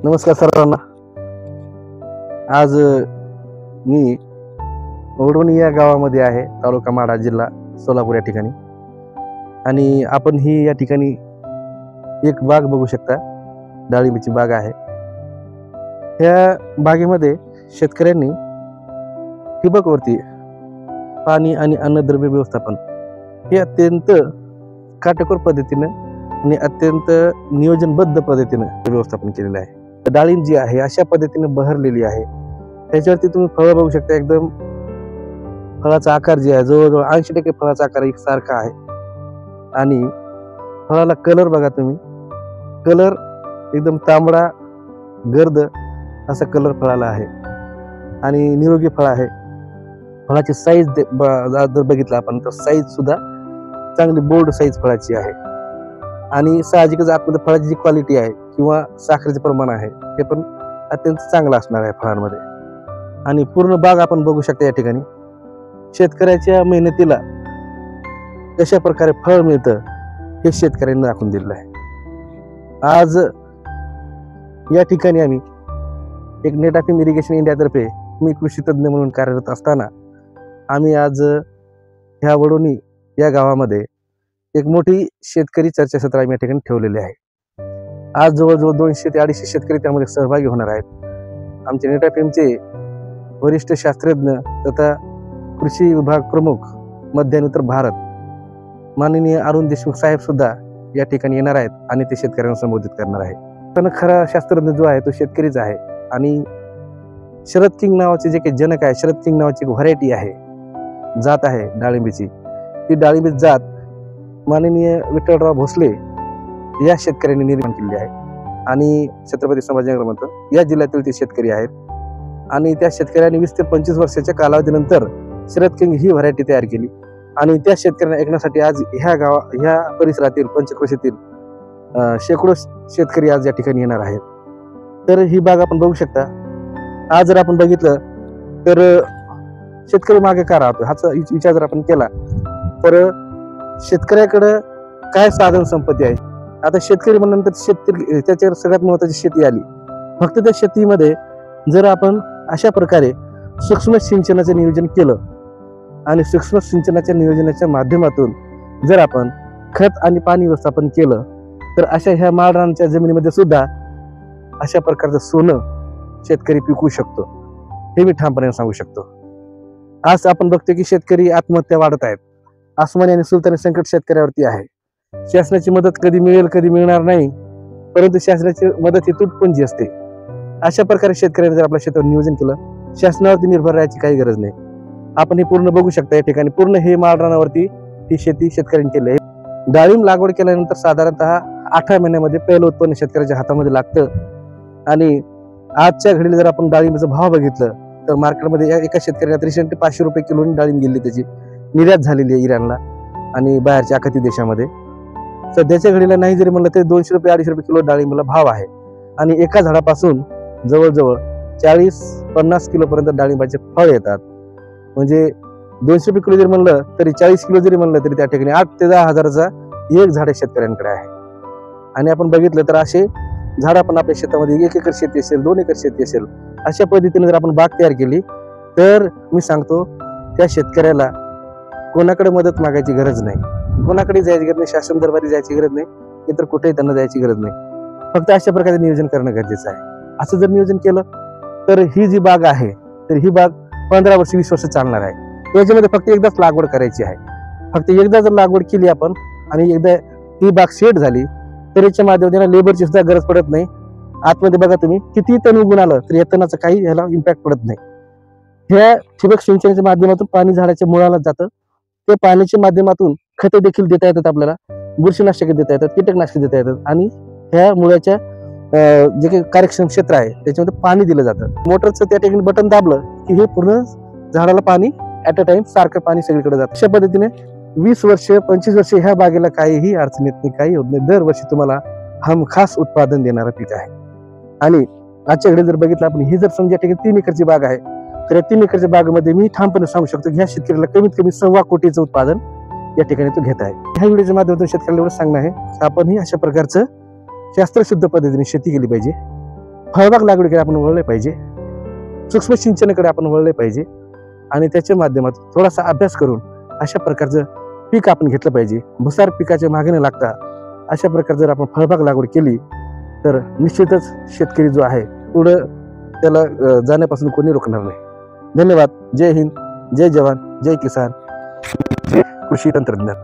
नमस्कार सर्वांना। आज मी वडवणी या गावामध्ये आहे, तालुका माढा, जिल्हा सोलापूर या ठिकाणी। आणि आपण ही या ठिकाणी एक बाग बघू शकता, डाळिंबीची बाग आहे। या बागेमध्ये शेतकऱ्यांनी ठिबकवरती पाणी आणि अन्नद्रव्य व्यवस्थापन हे अत्यंत काटेकोर पद्धतीने आणि अत्यंत नियोजनबद्ध पद्धतीने व्यवस्थापन केलेलं आहे। डाळिंब जी आहे अशा पद्धतीने बहरलेली आहे। त्याच्यावरती तुम्ही फळं बघू शकता, एकदम फळाचा आकार जे आहे जवळजवळ 80% फळाचा आकार एकसारखा आहे। आणि फळाला कलर बघा तुम्ही, कलर एकदम तांबडा गर्द असा कलर फळाला आहे आणि निरोगी फळ आहे। फळाची साईज जर बघितलं आपण तर साईज सुद्धा चांगली बोल्ड साईज फळाची आहे। आणि साहजिकच आतमध्ये फळाची जी क्वालिटी आहे किंवा साखरेचे प्रमाण आहे ते पण अत्यंत चांगलं असणार आहे फळांमध्ये। आणि पूर्ण बाग आपण बघू शकता या ठिकाणी शेतकऱ्याच्या मेहनतीला कशा प्रकारे फळ मिळतं हे शेतकऱ्यांनी दाखवून दिलेलं आहे। आज या ठिकाणी आम्ही एक नेटाफिम इरिगेशन इंडियातर्फे मी कृषी तज्ञ म्हणून कार्यरत असताना आम्ही आज ह्या वडवणी या गावामध्ये एक मोठी शेतकरी चर्चासत्र आम्ही या ठिकाणी ठेवलेले आहे। आज जवळजवळ 200 ते 250 शेतकरी त्यामध्ये सहभागी होणार आहेत। आमचे नेटाफिमचे वरिष्ठ शास्त्रज्ञ तथा कृषी विभाग प्रमुख मध्य आणि उत्तर भारत माननीय अरुण देशमुख साहेब सुद्धा या ठिकाणी येणार आहेत आणि ते शेतकऱ्यांना संबोधित करणार आहेत। पण खरा शास्त्रज्ञ जो आहे तो शेतकरीच आहे। आणि शरद किंग नावाचे जे काही जनक आहे, शरद किंग नावाची एक व्हरायटी आहे, जात आहे डाळिंबीची, ती डाळिंबी जात माननीय विठ्ठलराव भोसले या शेतकऱ्यांनी निर्माण केली आहे। आणि छत्रपती संभाजीनगर या जिल्ह्यातील ते शेतकरी आहेत। आणि त्या शेतकऱ्यांनी 20 ते 25 वर्षाच्या कालावधीनंतर शरद किंग ही व्हरायटी तयार केली। आणि त्या शेतकऱ्यांना ऐकण्यासाठी आज ह्या परिसरातील पंचक्रोशीतील शेकडो शेतकरी आज या ठिकाणी येणार आहेत। तर ही बाग आपण बघू शकता। आज जर आपण बघितलं तर शेतकरी मागे का राहतो ह्याचा विचार जर आपण केला तर शेतकऱ्याकडे काय साधन संपत्ती आहे। आता शेतकरी म्हणल्यानंतर शेतकरी त्याच्यावर सगळ्यात महत्त्वाची शेती आली। फक्त त्या शेतीमध्ये जर आपण अशा प्रकारे सूक्ष्म सिंचनाचे नियोजन केलं आणि सूक्ष्म सिंचनाच्या नियोजनाच्या माध्यमातून जर आपण खत आणि पाणी व्यवस्थापन केलं तर अशा ह्या माळरानाच्या जमिनीमध्ये सुद्धा अशा प्रकारचं सोनं शेतकरी पिकवू शकतो, हे मी ठामपणे सांगू शकतो। आज आपण बघतो की शेतकरी आत्महत्या वाढत आहेत। आसमानी आणि सुलतानी संकट शेतकऱ्यावरती आहे। शासनाची मदत कधी मिळेल कधी मिळणार नाही, परंतु शासनाची मदत ही तुटपुंजी असते। अशा प्रकारे शेतकऱ्यांनी जर आपल्या शेतावर नियोजन केलं, शासनावरती निर्भर राहायची काही गरज नाही। आपण हे पूर्ण बघू शकता या ठिकाणी पूर्ण हे माळरानावरती ही शेती शेतकऱ्यांनी केली आहे। डाळिंब लागवड केल्यानंतर साधारणतः 18 महिन्यामध्ये पहिलं उत्पन्न शेतकऱ्याच्या हातामध्ये लागतं। आणि आजच्या घडीला जर आपण डाळिंबीचा भाव बघितलं तर मार्केटमध्ये एका शेतकऱ्याला 300 ते 500 रुपये किलोनी डाळिंब गेली, त्याची निर्यात झालेली आहे इराणला आणि बाहेरच्या आखाती देशामध्ये। सध्याच्या घडीला नाही जरी म्हणलं तरी 200 रुपये 250 रुपये किलो डाळिंबीला भाव आहे। आणि एका झाडापासून जवळजवळ 40-50 किलो पर्यंत डाळिंबाचे फळ येतात। म्हणजे 200 रुपये किलो जरी म्हणलं तरी 40 किलो जरी म्हणलं तरी त्या ठिकाणी 8 ते 10 हजाराचा एक झाड शेतकऱ्यांकडे आहे। आणि आपण बघितलं तर असे झाड आपण आपल्या शेतामध्ये 1 एकर शेती असेल, 2 एकर शेती असेल, अशा पद्धतीने जर आपण बाग तयार केली तर मी सांगतो त्या शेतकऱ्याला कोणाकडे मदत मागायची गरज नाही, कोणाकडे जायची गरज नाही, शासन दरबारी जायची गरज नाही, इतर कुठेही त्यांना जायची गरज नाही। फक्त अशा प्रकारे नियोजन करणं गरजेचं आहे। असं जर नियोजन केलं तर ही जी बाग आहे तर ही बाग 15 वर्ष 20 वर्ष चालणार आहे। याच्यामध्ये फक्त एकदाच लागवड करायची आहे। फक्त एकदा जर लागवड केली आपण आणि एकदा ही बाग सेट झाली तर याच्या माध्यमातून लेबरची सुद्धा गरज पडत नाही। आतमध्ये बघा तुम्ही किती तण उगून आलं तर या तणाचं काही ह्याला इम्पॅक्ट पडत नाही। ह्या ठिबक सिंचनाच्या माध्यमातून पाणी झाडाच्या मुळाला जातं, ते पाण्याच्या माध्यमातून खते देखील देता येतात, आपल्याला बुरशीनाशके देता येतात, कीटकनाशके देता येतात। आणि ह्या मुळ्याच्या जे काही कार्यक्षम क्षेत्र आहे त्याच्यामध्ये पाणी दिलं जातं। मोटरचं त्या ठिकाणी बटन दाबलं की हे पूर्ण झाडाला पाणी ऍट अ टाइम सारखं पाणी सगळीकडे जातं। अशा पद्धतीने 20 वर्ष 25 वर्ष ह्या बागेला काहीही अडचण येत नाही, काही होत नाही। दरवर्षी तुम्हाला हमखास उत्पादन देणारं पीक आहे। आणि आजच्या घडी जर बघितलं आपण, ही जर समजा या ठिकाणी 3 एकरची बाग आहे तर या 3 एकरच्या बागेमध्ये मी ठामपणे सांगू शकतो की ह्या शेतकऱ्याला कमीत कमी 1.25 कोटीचं उत्पादन या ठिकाणी तो घेत आहे। ह्या व्हिडिओच्या माध्यमातून शेतकऱ्याला एवढं सांगणं आहे की आपणही अशा प्रकारचं शास्त्रशुद्ध पद्धतीने शेती केली पाहिजे। फळबाग लागवडीकडे आपण वळले पाहिजे, सूक्ष्म सिंचनाकडे आपण वळले पाहिजे आणि त्याच्या माध्यमातून थोडासा अभ्यास करून अशा प्रकारचं पीक आपण घेतलं पाहिजे. भुसार पिकाच्या मागे न लागता अशा प्रकारे जर आपण फळबाग लागवड केली तर निश्चितच शेतकरी जो आहे पुढं त्याला जाण्यापासून कोणी रोखणार नाही. धन्यवाद. जय हिंद, जय जवान, जय किसान, जय कृषी तंत्रज्ञान.